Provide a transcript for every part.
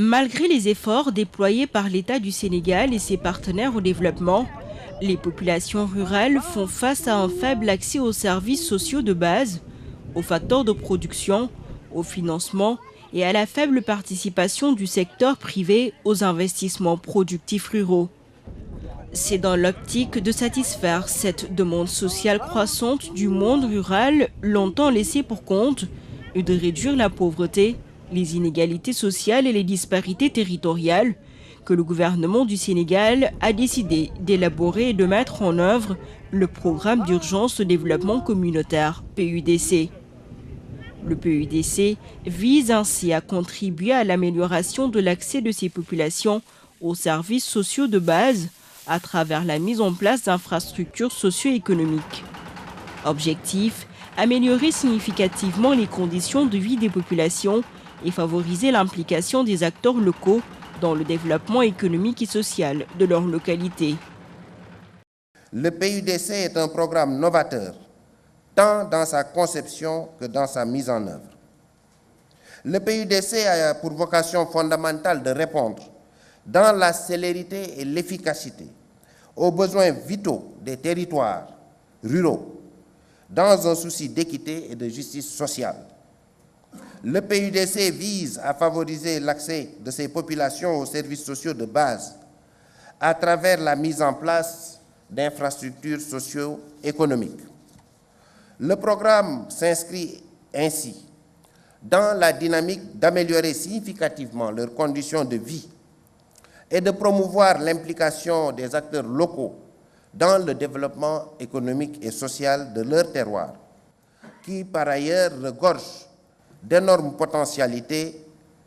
Malgré les efforts déployés par l'État du Sénégal et ses partenaires au développement, les populations rurales font face à un faible accès aux services sociaux de base, aux facteurs de production, au financement et à la faible participation du secteur privé aux investissements productifs ruraux. C'est dans l'optique de satisfaire cette demande sociale croissante du monde rural, longtemps laissée pour compte, et de réduire la pauvreté, les inégalités sociales et les disparités territoriales, que le gouvernement du Sénégal a décidé d'élaborer et de mettre en œuvre le programme d'urgence de développement communautaire, PUDC. Le PUDC vise ainsi à contribuer à l'amélioration de l'accès de ces populations aux services sociaux de base à travers la mise en place d'infrastructures socio-économiques. Objectif, améliorer significativement les conditions de vie des populations et favoriser l'implication des acteurs locaux dans le développement économique et social de leur localité. Le PUDC est un programme novateur, tant dans sa conception que dans sa mise en œuvre. Le PUDC a pour vocation fondamentale de répondre, dans la célérité et l'efficacité, aux besoins vitaux des territoires ruraux, dans un souci d'équité et de justice sociale. Le PUDC vise à favoriser l'accès de ces populations aux services sociaux de base à travers la mise en place d'infrastructures socio-économiques. Le programme s'inscrit ainsi dans la dynamique d'améliorer significativement leurs conditions de vie et de promouvoir l'implication des acteurs locaux dans le développement économique et social de leur terroir, qui par ailleurs regorge d'énormes potentialités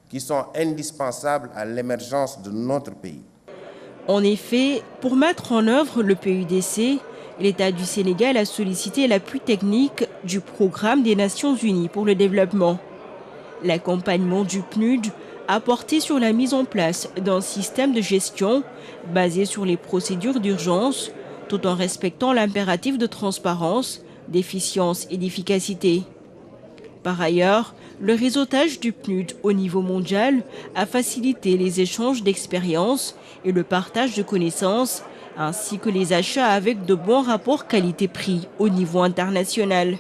qui sont indispensables à l'émergence de notre pays. En effet, pour mettre en œuvre le PUDC, l'État du Sénégal a sollicité l'appui technique du Programme des Nations Unies pour le développement. L'accompagnement du PNUD a porté sur la mise en place d'un système de gestion basé sur les procédures d'urgence, tout en respectant l'impératif de transparence, d'efficience et d'efficacité. Par ailleurs, le réseautage du PNUD au niveau mondial a facilité les échanges d'expériences et le partage de connaissances, ainsi que les achats avec de bons rapports qualité-prix au niveau international.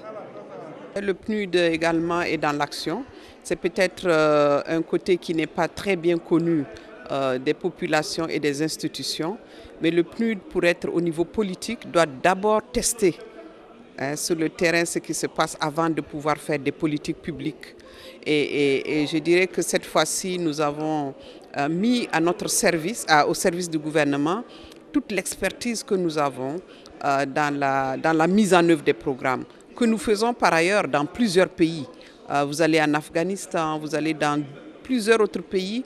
Le PNUD également est dans l'action. C'est peut-être un côté qui n'est pas très bien connu des populations et des institutions, mais le PNUD, pour être au niveau politique, doit d'abord tester sur le terrain ce qui se passe avant de pouvoir faire des politiques publiques. Et je dirais que cette fois-ci, nous avons mis à notre service, au service du gouvernement, toute l'expertise que nous avons dans la mise en œuvre des programmes, que nous faisons par ailleurs dans plusieurs pays. Vous allez en Afghanistan, vous allez dans plusieurs autres pays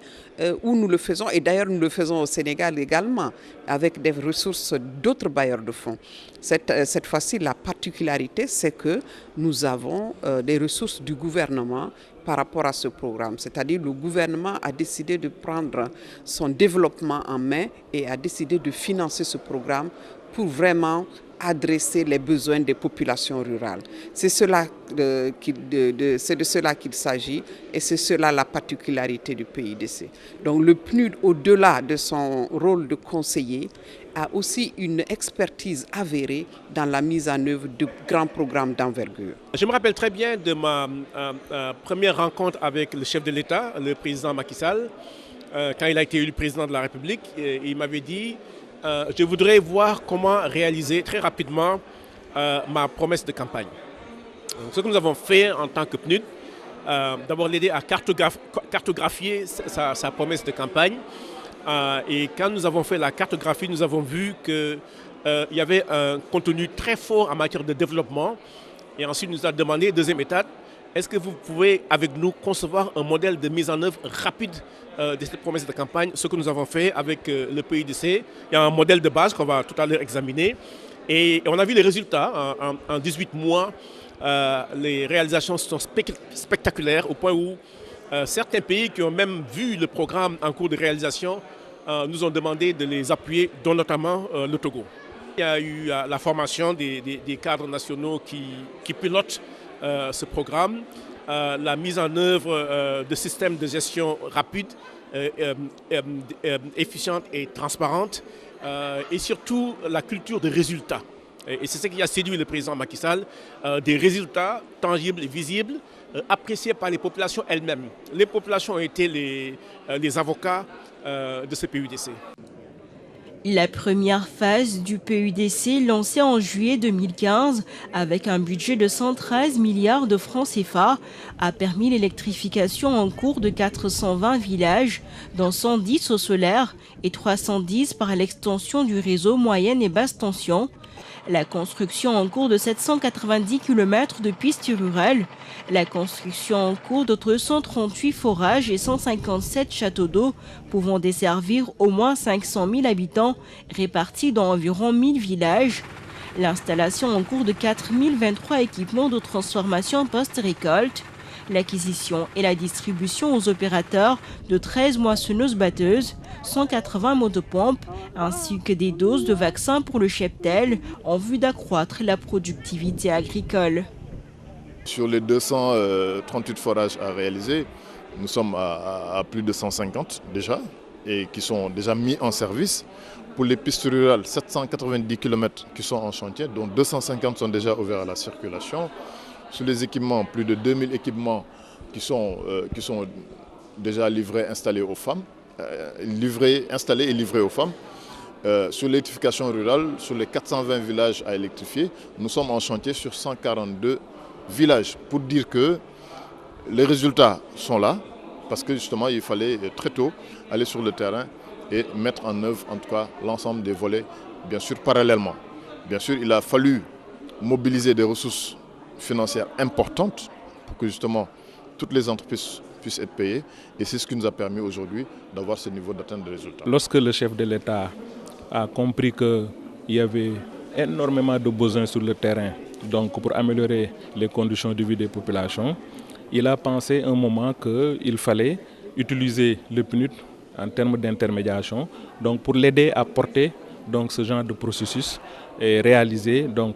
où nous le faisons, et d'ailleurs nous le faisons au Sénégal également, avec des ressources d'autres bailleurs de fonds. Cette fois-ci, la particularité, c'est que nous avons des ressources du gouvernement par rapport à ce programme. C'est-à-dire le gouvernement a décidé de prendre son développement en main et a décidé de financer ce programme pour vraiment adresser les besoins des populations rurales. C'est de cela qu'il s'agit et c'est cela la particularité du PUDC. Donc le PNUD, au-delà de son rôle de conseiller, a aussi une expertise avérée dans la mise en œuvre de grands programmes d'envergure. Je me rappelle très bien de ma première rencontre avec le chef de l'État, le président Macky Sall, quand il a été élu président de la République. Il m'avait dit je voudrais voir comment réaliser très rapidement ma promesse de campagne. Donc, ce que nous avons fait en tant que PNUD, d'abord l'aider à cartographier sa promesse de campagne. Et quand nous avons fait la cartographie, nous avons vu qu'il y avait un contenu très fort en matière de développement. Et ensuite, nous avons demandé, deuxième étape, est-ce que vous pouvez avec nous concevoir un modèle de mise en œuvre rapide de cette promesse de campagne, ce que nous avons fait avec le PUDC. Il y a un modèle de base qu'on va tout à l'heure examiner. Et on a vu les résultats. En 18 mois, les réalisations sont spectaculaires au point où certains pays qui ont même vu le programme en cours de réalisation nous ont demandé de les appuyer, dont notamment le Togo. Il y a eu la formation des cadres nationaux qui pilotent ce programme. la mise en œuvre de systèmes de gestion rapides, efficientes et transparentes, et surtout la culture de résultats. Et c'est ce qui a séduit le président Macky Sall, des résultats tangibles et visibles, appréciés par les populations elles-mêmes. Les populations ont été les avocats de ce PUDC. La première phase du PUDC, lancée en juillet 2015 avec un budget de 113 milliards de francs CFA, a permis l'électrification en cours de 420 villages, dont 110 au solaire et 310 par l'extension du réseau moyenne et basse tension. La construction en cours de 790 km de pistes rurales, la construction en cours d'autres 138 forages et 157 châteaux d'eau pouvant desservir au moins 500 000 habitants répartis dans environ 1000 villages, l'installation en cours de 4023 équipements de transformation post-récolte, l'acquisition et la distribution aux opérateurs de 13 moissonneuses-batteuses, 180 motopompes, ainsi que des doses de vaccins pour le cheptel en vue d'accroître la productivité agricole. Sur les 238 forages à réaliser, nous sommes à plus de 150 déjà, et qui sont déjà mis en service. Pour les pistes rurales, 790 km qui sont en chantier, dont 250 sont déjà ouverts à la circulation. Sur les équipements, plus de 2000 équipements qui sont déjà livrés, installés aux femmes, installés et livrés aux femmes. Sur l'électrification rurale, sur les 420 villages à électrifier, nous sommes en chantier sur 142 villages. Pour dire que les résultats sont là, parce que justement il fallait très tôt aller sur le terrain et mettre en œuvre en tout cas l'ensemble des volets, bien sûr parallèlement. Bien sûr, il a fallu mobiliser des ressources financières importantes pour que justement toutes les entreprises puissent être payées, et c'est ce qui nous a permis aujourd'hui d'avoir ce niveau d'atteinte de résultats. Lorsque le chef de l'État a compris qu'il y avait énormément de besoins sur le terrain, donc pour améliorer les conditions de vie des populations, il a pensé un moment qu'il fallait utiliser le PNUD en termes d'intermédiation, donc pour l'aider à porter donc ce genre de processus et réaliser donc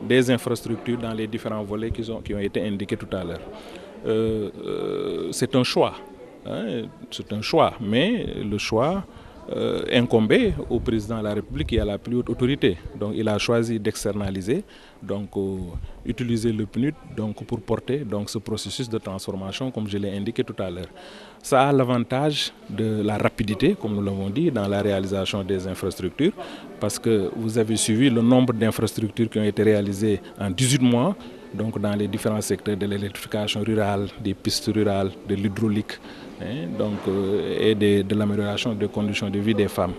des infrastructures dans les différents volets qui ont été indiqués tout à l'heure. C'est un choix, mais le choix incombait au président de la République qui a la plus haute autorité. Donc il a choisi d'externaliser, donc utiliser le PNUD donc, pour porter donc, ce processus de transformation comme je l'ai indiqué tout à l'heure. Ça a l'avantage de la rapidité, comme nous l'avons dit, dans la réalisation des infrastructures, parce que vous avez suivi le nombre d'infrastructures qui ont été réalisées en 18 mois, donc dans les différents secteurs de l'électrification rurale, des pistes rurales, de l'hydraulique, et de l'amélioration des conditions de vie des femmes.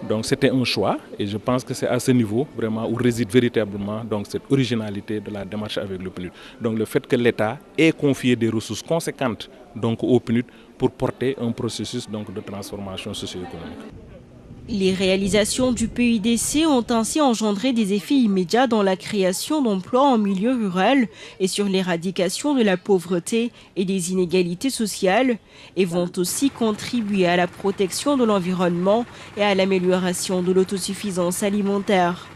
Donc c'était un choix, et je pense que c'est à ce niveau vraiment où réside véritablement donc, cette originalité de la démarche avec le PNUD. Donc le fait que l'État ait confié des ressources conséquentes donc, au PNUD pour porter un processus donc, de transformation socio-économique. Les réalisations du PUDC ont ainsi engendré des effets immédiats dans la création d'emplois en milieu rural et sur l'éradication de la pauvreté et des inégalités sociales, et vont aussi contribuer à la protection de l'environnement et à l'amélioration de l'autosuffisance alimentaire.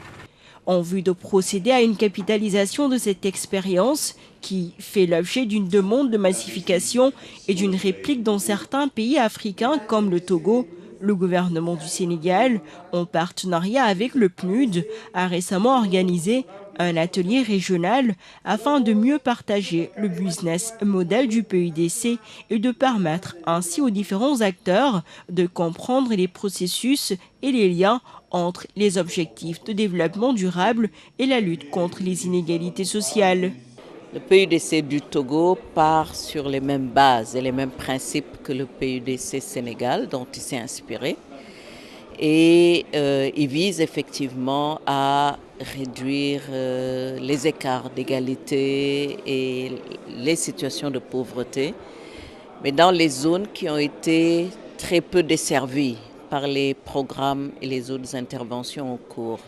En vue de procéder à une capitalisation de cette expérience, qui fait l'objet d'une demande de massification et d'une réplique dans certains pays africains comme le Togo, le gouvernement du Sénégal, en partenariat avec le PNUD, a récemment organisé un atelier régional afin de mieux partager le business model du PUDC et de permettre ainsi aux différents acteurs de comprendre les processus et les liens entre les objectifs de développement durable et la lutte contre les inégalités sociales. Le PUDC du Togo part sur les mêmes bases et les mêmes principes que le PUDC Sénégal dont il s'est inspiré. Et il vise effectivement à réduire les écarts d'égalité et les situations de pauvreté, mais dans les zones qui ont été très peu desservies par les programmes et les autres interventions en cours.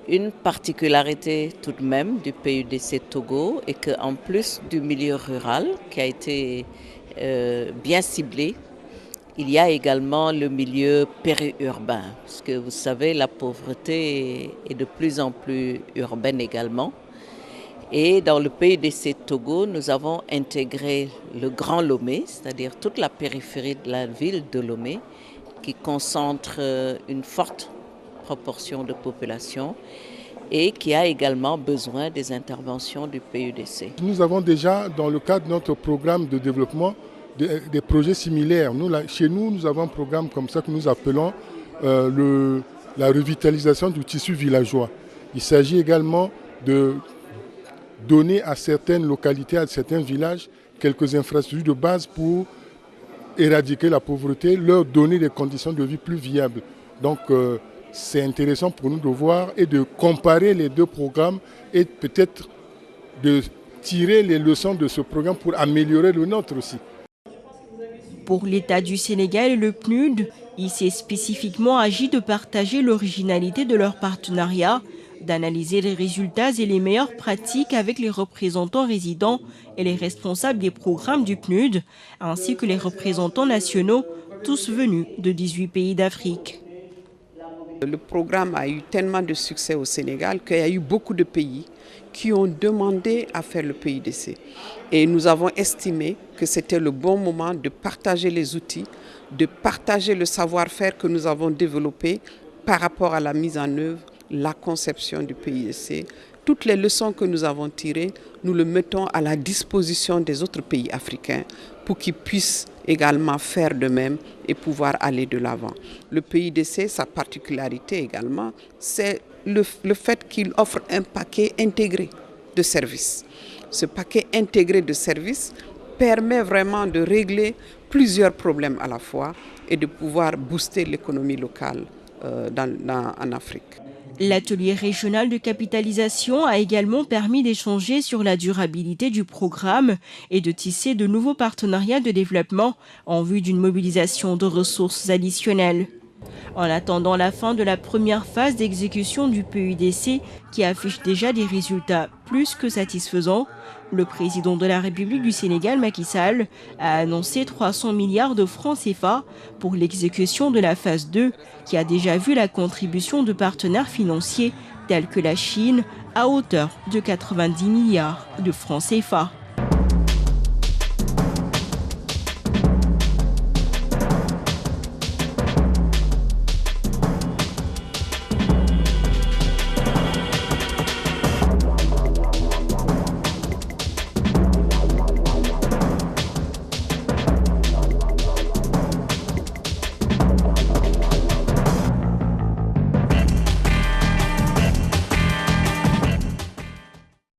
Une particularité tout de même du PUDC Togo est qu'en plus du milieu rural qui a été bien ciblé, il y a également le milieu périurbain, parce que vous savez, la pauvreté est de plus en plus urbaine également. Et dans le PUDC Togo, nous avons intégré le Grand Lomé, c'est-à-dire toute la périphérie de la ville de Lomé, qui concentre une forte proportion de population et qui a également besoin des interventions du PUDC. Nous avons déjà, dans le cadre de notre programme de développement, des projets similaires. Chez nous, nous avons un programme comme ça que nous appelons la revitalisation du tissu villageois. Il s'agit également de donner à certaines localités, à certains villages, quelques infrastructures de base pour éradiquer la pauvreté, leur donner des conditions de vie plus viables. Donc c'est intéressant pour nous de voir et de comparer les deux programmes et peut-être de tirer les leçons de ce programme pour améliorer le nôtre aussi. Pour l'État du Sénégal et le PNUD, il s'est spécifiquement agi de partager l'originalité de leur partenariat, d'analyser les résultats et les meilleures pratiques avec les représentants résidents et les responsables des programmes du PNUD, ainsi que les représentants nationaux, tous venus de 18 pays d'Afrique. Le programme a eu tellement de succès au Sénégal qu'il y a eu beaucoup de pays qui ont demandé à faire le PUDC. Et nous avons estimé que c'était le bon moment de partager les outils, de partager le savoir-faire que nous avons développé par rapport à la mise en œuvre, la conception du PUDC. Toutes les leçons que nous avons tirées, nous le mettons à la disposition des autres pays africains pour qu'ils puissent également faire de même et pouvoir aller de l'avant. Le PUDC, sa particularité également, c'est le fait qu'il offre un paquet intégré de services. Ce paquet intégré de services permet vraiment de régler plusieurs problèmes à la fois et de pouvoir booster l'économie locale en Afrique. L'atelier régional de capitalisation a également permis d'échanger sur la durabilité du programme et de tisser de nouveaux partenariats de développement en vue d'une mobilisation de ressources additionnelles. En attendant la fin de la première phase d'exécution du PUDC, qui affiche déjà des résultats plus que satisfaisants, le président de la République du Sénégal, Macky Sall, a annoncé 300 milliards de francs CFA pour l'exécution de la phase 2, qui a déjà vu la contribution de partenaires financiers tels que la Chine à hauteur de 90 milliards de francs CFA.